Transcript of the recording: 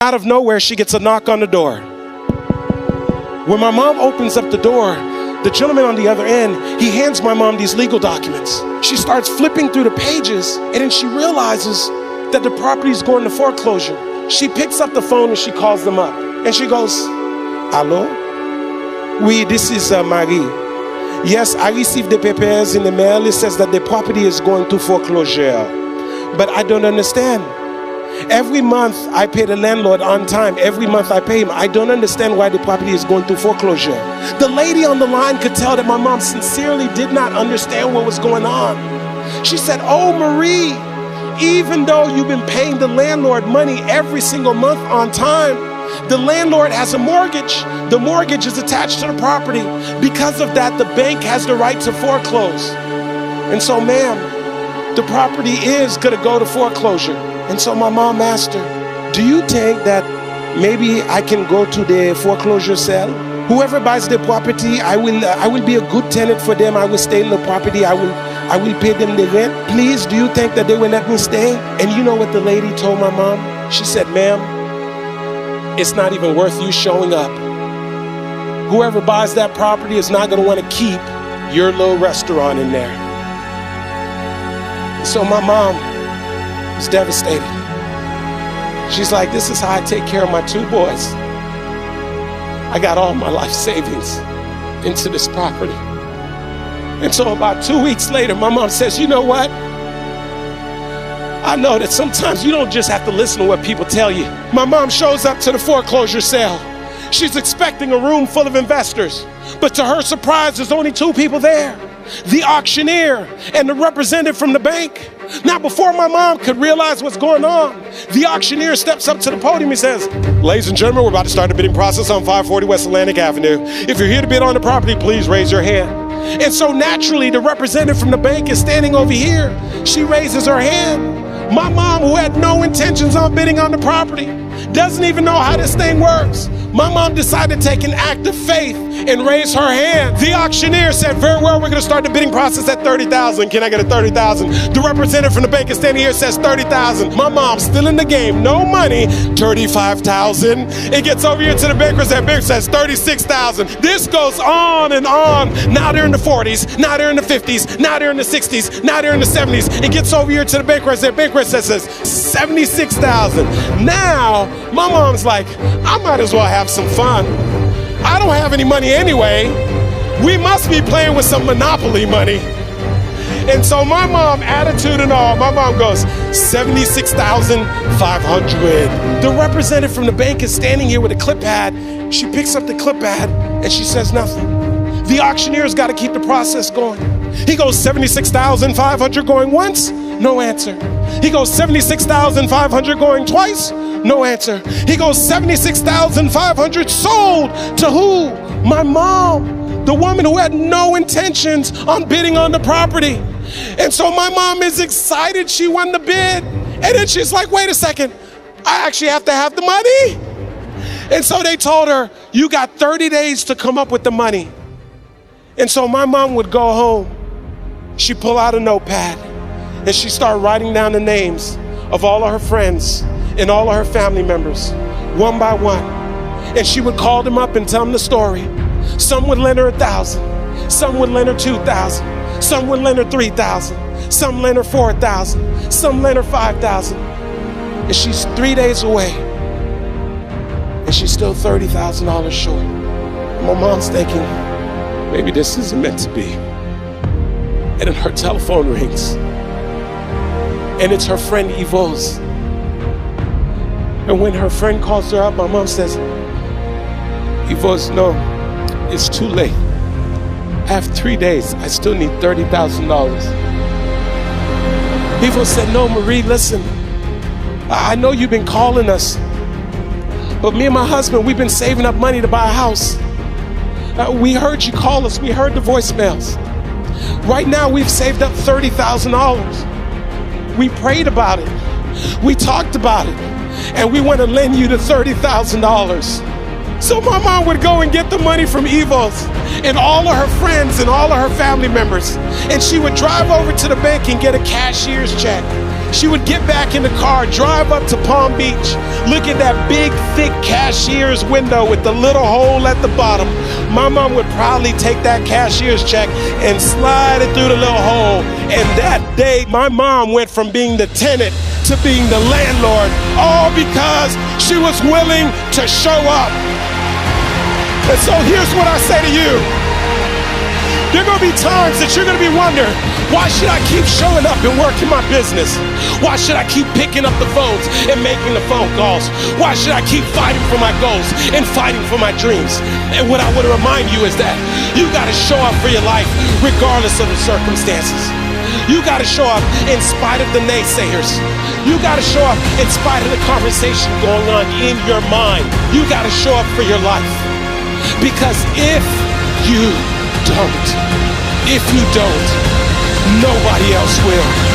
Out of nowhere, she gets a knock on the door. When my mom opens up the door, the gentleman on the other end, he hands my mom these legal documents. She starts flipping through the pages, and then she realizes that the property is going to foreclosure. She picks up the phone and she calls them up. And she goes, "Hello? Oui, this is Marie. Yes, I received the papers in the mail. It says that the property is going to foreclosure. But I don't understand. Every month I pay the landlord on time. Every month I pay him. I don't understand why the property is going to foreclosure." The lady on the line could tell that my mom sincerely did not understand what was going on. She said, "Oh, Marie, even though you've been paying the landlord money every single month on time, the landlord has a mortgage. The mortgage is attached to the property. Because of that, the bank has the right to foreclose. And so, ma'am, the property is going to go to foreclosure." And so my mom asked her, "Do you think that maybe I can go to the foreclosure sale? Whoever buys the property, I will be a good tenant for them. I will stay in the property. I will pay them the rent. Please, do you think that they will let me stay?" And you know what the lady told my mom? She said, "Ma'am, it's not even worth you showing up. Whoever buys that property is not going to want to keep your little restaurant in there." So my mom was devastated. She's like, "This is how I take care of my two boys. I got all my life savings into this property." And so about 2 weeks later, my mom says, "You know what? I know that sometimes you don't just have to listen to what people tell you." My mom shows up to the foreclosure sale. She's expecting a room full of investors, but to her surprise, there's only two people there: the auctioneer and the representative from the bank. Now, before my mom could realize what's going on, the auctioneer steps up to the podium. He says, "Ladies and gentlemen, we're about to start the bidding process on 540 West Atlantic Avenue. If you're here to bid on the property, please raise your hand." And so naturally, the representative from the bank is standing over here. She raises her hand. My mom, who had no intentions on bidding on the property, doesn't even know how this thing works. My mom decided to take an act of faith and raise her hand. The auctioneer said, "Very well, we're going to start the bidding process at 30,000. Can I get a 30,000? The representative from the bank is standing here, says 30,000. My mom's still in the game. No money. 35,000. It gets over here to the banker, and banker says 36,000. This goes on and on. Now they're in the 40s. Now they're in the 50s. Now they're in the 60s. Now they're in the 70s. It gets over here to the banker, and banker says 76,000. Now my mom's like, "I might as well have some fun. I don't have any money anyway. We must be playing with some Monopoly money." And so my mom, attitude and all, my mom goes, 76,500. The representative from the bank is standing here with a clip pad. She picks up the clip pad and she says nothing. The auctioneer's got to keep the process going. He goes 76,500 going once, no answer. He goes 76,500 going twice, no answer. He goes 76,500 sold to who? My mom, the woman who had no intentions on bidding on the property. And so my mom is excited she won the bid. And then she's like, "Wait a second, I actually have to have the money." And so they told her, "You got 30 days to come up with the money." And so my mom would go home. She'd pull out a notepad and she'd start writing down the names of all of her friends and all of her family members, one by one. And she would call them up and tell them the story. Some would lend her 1,000. Some would lend her 2,000. Some would lend her 3,000. Some lend her 4,000. Some lend her 5,000. And she's 3 days away. And she's still $30,000 short. And my mom's thinking, maybe this isn't meant to be. And then her telephone rings. And it's her friend Yvonne's. And when her friend calls her up, my mom says, "Yvonne, no, it's too late. I have 3 days. I still need $30,000. Yvonne said, "No, Marie, listen. I know you've been calling us. But me and my husband, we've been saving up money to buy a house. We heard you call us. We heard the voicemails. Right now, we've saved up $30,000. We prayed about it. We talked about it. And we want to lend you the $30,000. So my mom would go and get the money from Evo's and all of her friends and all of her family members. And she would drive over to the bank and get a cashier's check. She would get back in the car, drive up to Palm Beach, look at that big, thick cashier's window with the little hole at the bottom. My mom would probably take that cashier's check and slide it through the little hole. And that day, my mom went from being the tenant to being the landlord, all because she was willing to show up. And so here's what I say to you. There are going to be times that you're going to be wondering, why should I keep showing up and working my business? Why should I keep picking up the phones and making the phone calls? Why should I keep fighting for my goals and fighting for my dreams? And what I want to remind you is that you got to show up for your life regardless of the circumstances. You got to show up in spite of the naysayers. You got to show up in spite of the conversation going on in your mind. You got to show up for your life. Because if you don't, nobody else will.